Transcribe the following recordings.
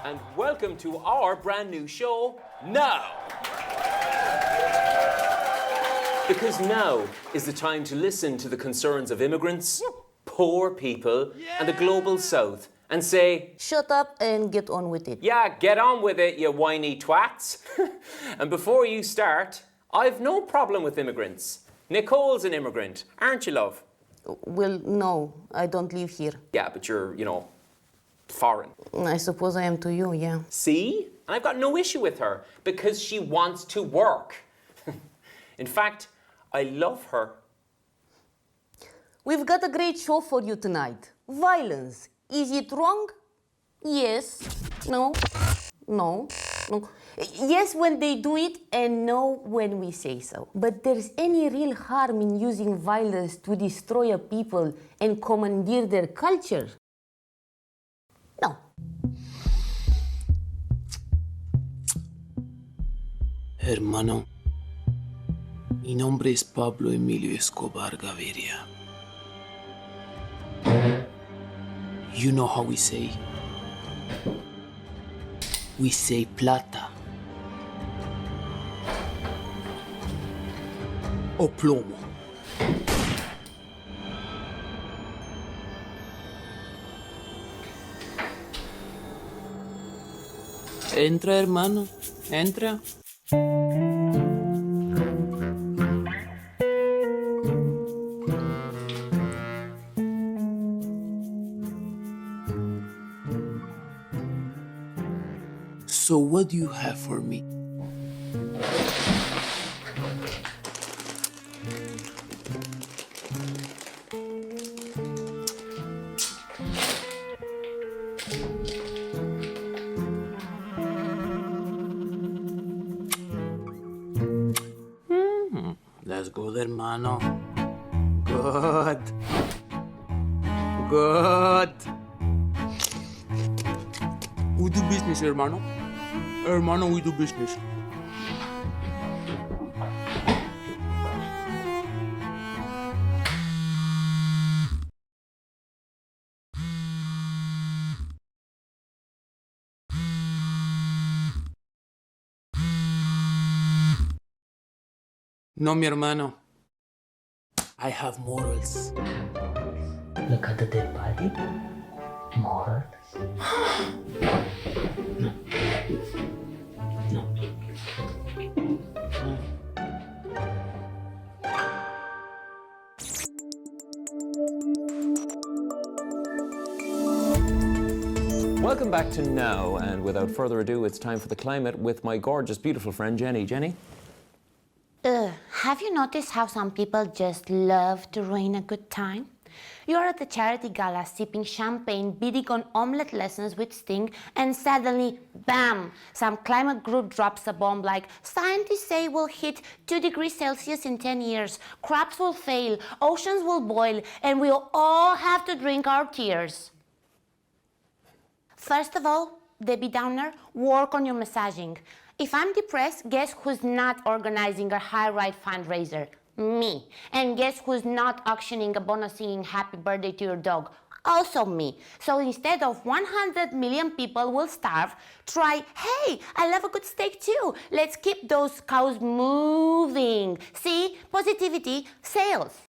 and welcome to our brand new show, Now. Because now is the time to listen to the concerns of immigrants, poor people, and the global south, and say, shut up and get on with it. yeah, get on with it, you whiny twats. And before you start, I've no problem with immigrants. Nicole's an immigrant, aren't you, love? Well, no, I don't live here. Yeah, but you're, foreign. I suppose I am to you, yeah. See? And I've got no issue with her because she wants to work. In fact, I love her. We've got a great show for you tonight. Violence. Is it wrong? Yes. No. No. No. Yes when they do it and no when we say so. But there's any real harm in using violence to destroy a people and commandeer their culture? No. Hermano, mi nombre es Pablo Emilio Escobar Gaviria. You know how we say? We say plata. O plomo. Entra, hermano, entra. So what do you have for me? That's good, hermano. Good. Good. We do business, hermano. Hermano, we do business. No, mi hermano. I have morals. Look at the dead body. Morals. No. No. Welcome back to Now, and without further ado, it's time for the climate with my gorgeous, beautiful friend, Jenny. Jenny? Have you noticed how some people just love to ruin a good time? You're at the charity gala sipping champagne, bidding on omelette lessons with Sting, and suddenly, bam! Some climate group drops a bomb like, scientists say we'll hit 2 degrees Celsius in 10 years, crops will fail, oceans will boil, and we'll all have to drink our tears. First of all, Debbie Downer, work on your messaging. If I'm depressed, guess who's not organizing a high-ride fundraiser? Me. And guess who's not auctioning a bonus singing happy birthday to your dog? Also me. So instead of 100 million people will starve, try, hey, I love a good steak too. Let's keep those cows moving. See? Positivity, sales.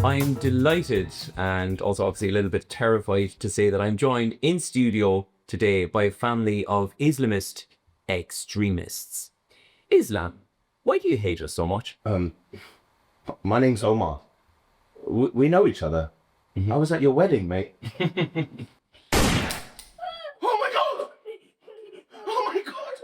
I'm delighted and also obviously a little bit terrified to say that I'm joined in studio today by a family of Islamist extremists. Islam, why do you hate us so much? My name's Omar. We know each other. I was at your wedding, mate. Oh my god! Oh my god!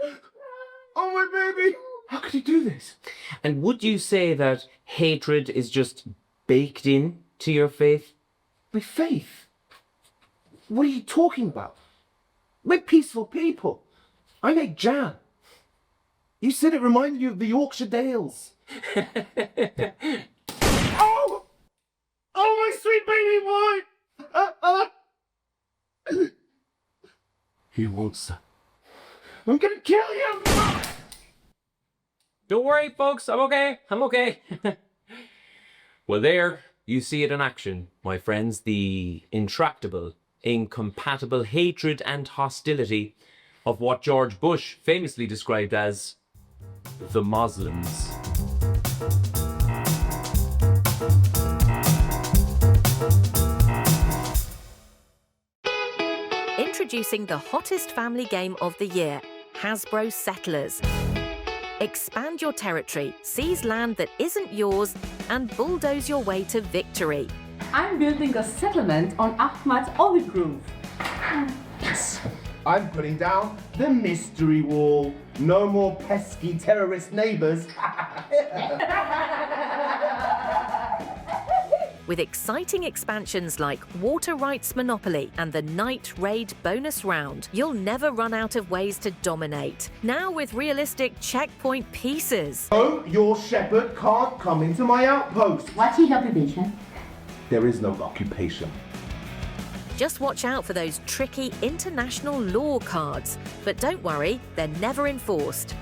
Oh my baby! How could he do this? And would you say that hatred is just baked in to your faith? My faith? What are you talking about? We're peaceful people. I make jam. You said it reminded you of the Yorkshire Dales. Oh! Oh, my sweet baby boy! He wants that. I'm gonna kill you! Don't worry, folks. I'm okay. I'm okay. Well, there you see it in action, my friends, the intractable, incompatible hatred and hostility of what George Bush famously described as the Muslims. Introducing the hottest family game of the year, Hasbro Settlers. Expand your territory, seize land that isn't yours, and bulldoze your way to victory. I'm building a settlement on Ahmad's olive grove. Yes. I'm putting down the mystery wall. No more pesky terrorist neighbours. With exciting expansions like Water Rights Monopoly and the Night Raid bonus round, you'll never run out of ways to dominate. Now with realistic checkpoint pieces. Oh, your shepherd can't come into my outpost. What's his occupation? There is no occupation. Just watch out for those tricky international law cards. But don't worry, they're never enforced.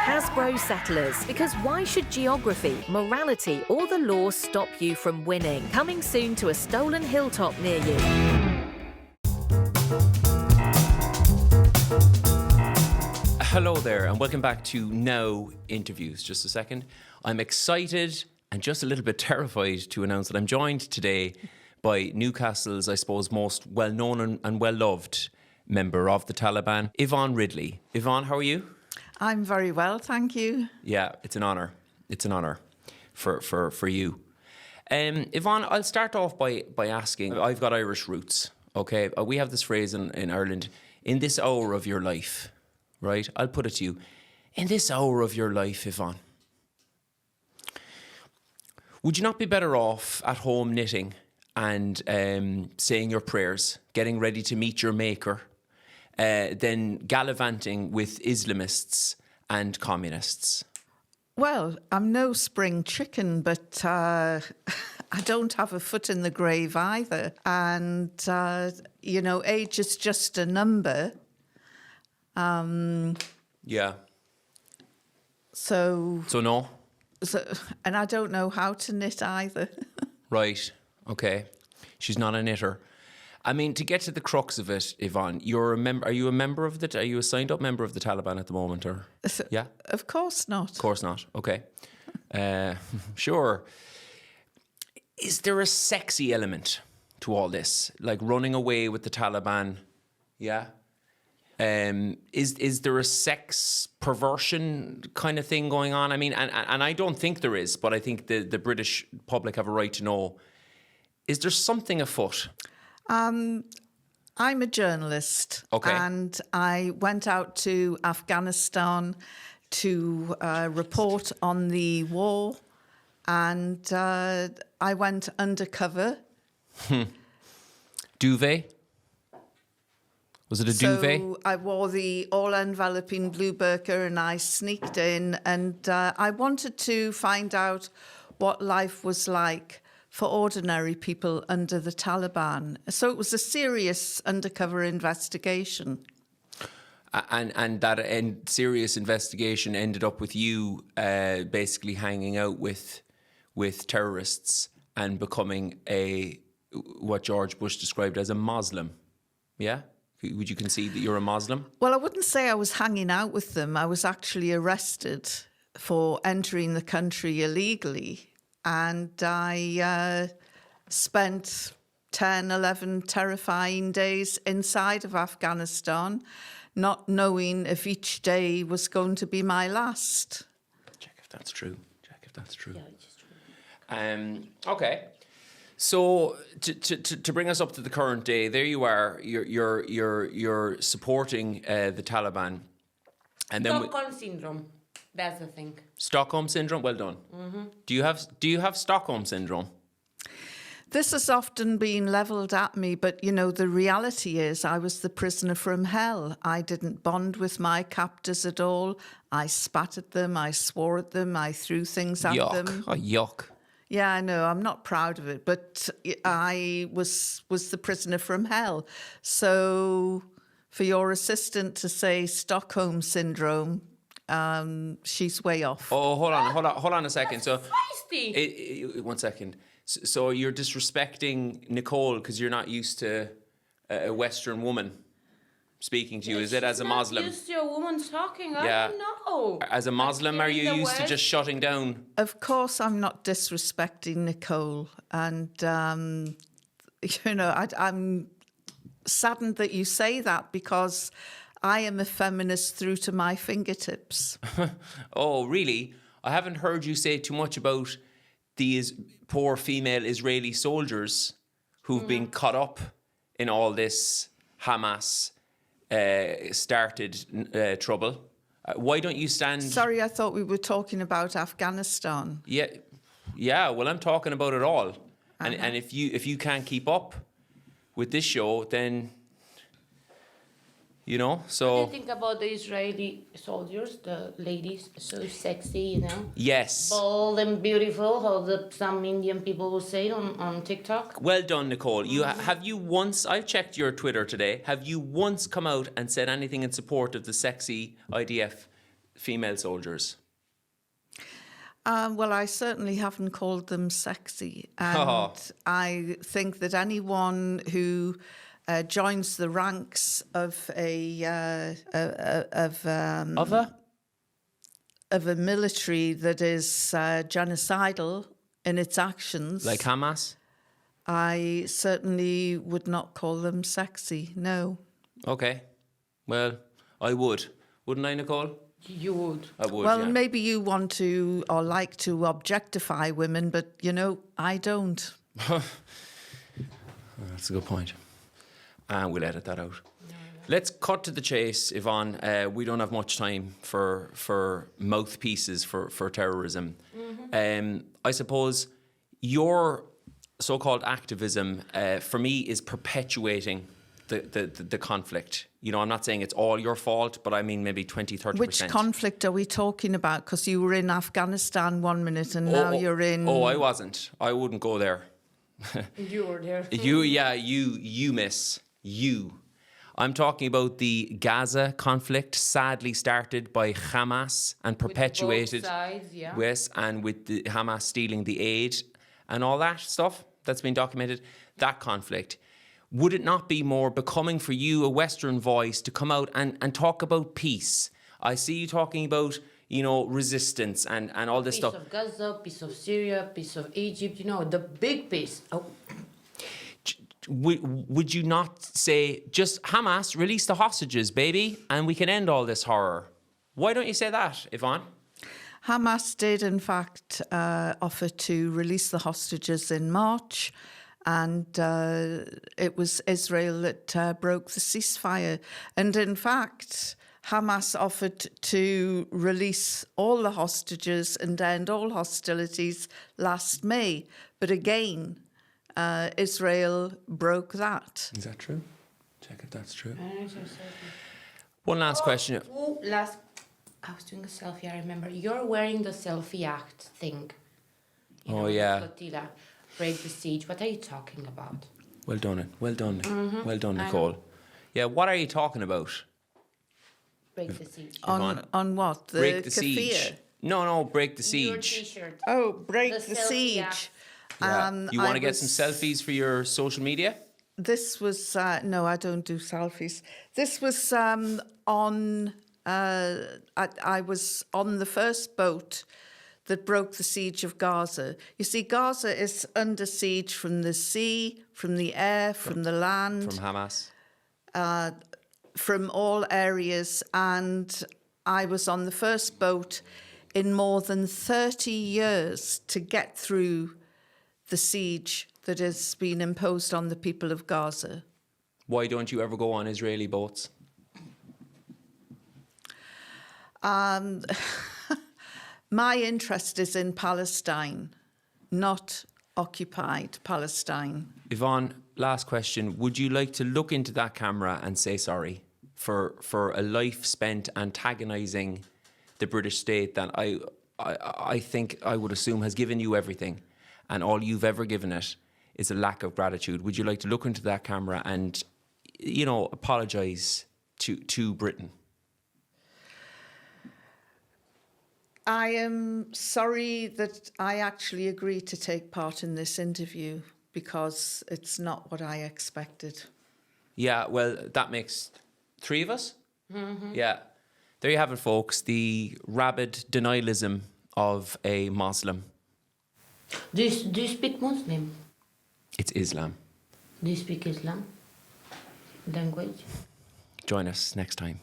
Hasbro Settlers, because why should geography, morality or the law stop you from winning? Coming soon to a stolen hilltop near you. Hello there and welcome back to NOOW Interviews. Just a second. I'm excited and just a little bit terrified to announce that I'm joined today by Newcastle's, I suppose, most well-known and well-loved member of the Taliban, Ivon Ridley. Yvonne, how are you? I'm very well, thank you. Yeah, it's an honour. It's an honour for you. Yvonne, I'll start off by asking, I've got Irish roots, okay? We have this phrase in Ireland, in this hour of your life, right? I'll put it to you. In this hour of your life, Yvonne, would you not be better off at home knitting and saying your prayers, getting ready to meet your maker, than gallivanting with Islamists and communists? Well, I'm no spring chicken, but I don't have a foot in the grave either. And, age is just a number. Yeah. So no? And I don't know how to knit either. Right. Okay. She's not a knitter. I mean, to get to the crux of it, Yvonne, are you a member of are you a signed up member of the Taliban at the moment, or? Yeah? Of course not. Of course not. Okay. Sure. Is there a sexy element to all this? Like running away with the Taliban? Yeah? Is there a sex perversion kind of thing going on? I mean, and I don't think there is, but I think the British public have a right to know. Is there something afoot? I'm a journalist, okay, and I went out to Afghanistan to report on the war, and I went undercover. Duvet? Was it a duvet? So I wore the all-enveloping blue burqa and I sneaked in, and I wanted to find out what life was like for ordinary people under the Taliban. So it was a serious undercover investigation. And that serious investigation ended up with you basically hanging out with terrorists and becoming what George Bush described as a Muslim. Yeah? Would you concede that you're a Muslim? Well, I wouldn't say I was hanging out with them. I was actually arrested for entering the country illegally. And I spent 10, 11 terrifying days inside of Afghanistan, not knowing if each day was going to be my last. Check if that's true. Yeah, it's true. Okay. So to bring us up to the current day, there you are. You're supporting the Taliban, and then Stockholm syndrome. That's the thing. Stockholm syndrome. Well done. Mm-hmm. Do you have Stockholm syndrome? This has often been levelled at me, but the reality is I was the prisoner from hell. I didn't bond with my captors at all. I spat at them. I swore at them. I threw things at them. Oh, yuck. Yeah, I know. I'm not proud of it, but I was the prisoner from hell. So for your assistant to say Stockholm syndrome, she's way off. Oh, hold on a second. So, Feisty. 1 second. So you're disrespecting Nicole because you're not used to a Western woman speaking to you. Is it as a Muslim? Used to a woman talking. I Yeah. don't know. As a Muslim, are you in the used to West- just shutting down? Of course, I'm not disrespecting Nicole, and I'm saddened that you say that because I am a feminist through to my fingertips. Oh, really? I haven't heard you say too much about these poor female Israeli soldiers who've been caught up in all this Hamas started trouble. Why don't you stand... Sorry, I thought we were talking about Afghanistan. Yeah. Well, I'm talking about it all. And if you can't keep up with this show, then so. What do you think about the Israeli soldiers, the ladies, so sexy, Yes. bold and beautiful, how some Indian people will say on TikTok? Well done, Nicole. Have you once? I've checked your Twitter today. Have you once come out and said anything in support of the sexy IDF female soldiers? Well, I certainly haven't called them sexy, and I think that anyone who joins the ranks of a military that is genocidal in its actions, Like Hamas? I certainly would not call them sexy. No. Okay. Well, I would. Wouldn't I, Nicole? You would. I would, Well, yeah. maybe you want to or like to objectify women, but, I don't. That's a good point. And we'll edit that out. Let's cut to the chase, Yvonne. We don't have much time for mouthpieces for terrorism. I suppose your so-called activism, for me, is perpetuating the conflict. I'm not saying it's all your fault, but I mean maybe 20-30%. Which conflict are we talking about? Because you were in Afghanistan 1 minute and now you're in... Oh, I wasn't. I wouldn't go there. You were there. You miss. You. I'm talking about the Gaza conflict, sadly started by Hamas and perpetuated. Both sides, yeah. Yes, and with the Hamas stealing the aid and all that stuff that's been documented, that conflict. Would it not be more becoming for you, a Western voice, to come out and talk about peace? I see you talking about, resistance and all this stuff. Piece of Gaza, piece of Syria, piece of Egypt, the big piece. Oh. Would you not say, just Hamas, release the hostages, baby, and we can end all this horror? Why don't you say that, Yvonne? Hamas did, in fact, offer to release the hostages in March. And it was Israel that broke the ceasefire. And in fact, Hamas offered to release all the hostages and end all hostilities last May. But again, Israel broke that. Is that true? Check if that's true. One last question. I was doing a selfie, I remember. You're wearing the selfie act thing. Yeah. Flotilla. Break the siege. What are you talking about? Well done, Well done, Nicole. Yeah, what are you talking about? Break the siege. On what? Break the kefir? siege. No, break the Your siege. t-shirt. Oh, break The the selfie siege. act. Yeah. You want to get some selfies for your social media? This was, no, I don't do selfies. This was on, I was on the first boat that broke the siege of Gaza. You see, Gaza is under siege from the sea, from the air, from the land. From Hamas? From all areas. And I was on the first boat in more than 30 years to get through the siege that has been imposed on the people of Gaza. Why don't you ever go on Israeli boats? My interest is in Palestine, not occupied Palestine. Yvonne, last question. Would you like to look into that camera and say sorry for a life spent antagonising the British state that I think I would assume has given you everything, and all you've ever given it is a lack of gratitude? Would you like to look into that camera and, apologise to Britain? I am sorry that I actually agreed to take part in this interview because it's not what I expected. Yeah, well, that makes 3 of us. Yeah. There you have it, folks. The rabid denialism of a Muslim. Do you speak Muslim? It's Islam. Do you speak Islam language? Join us next time.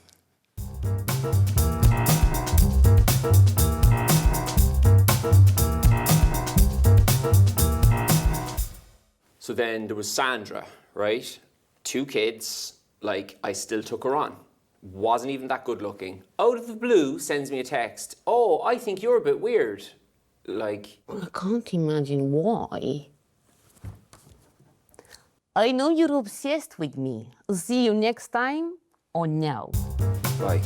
So then there was Sandra, right? 2 kids, like, I still took her on. Wasn't even that good looking. Out of the blue, sends me a text. Oh, I think you're a bit weird. Like, I can't imagine why. I know you're obsessed with me. See you next time on NOOW. Bye.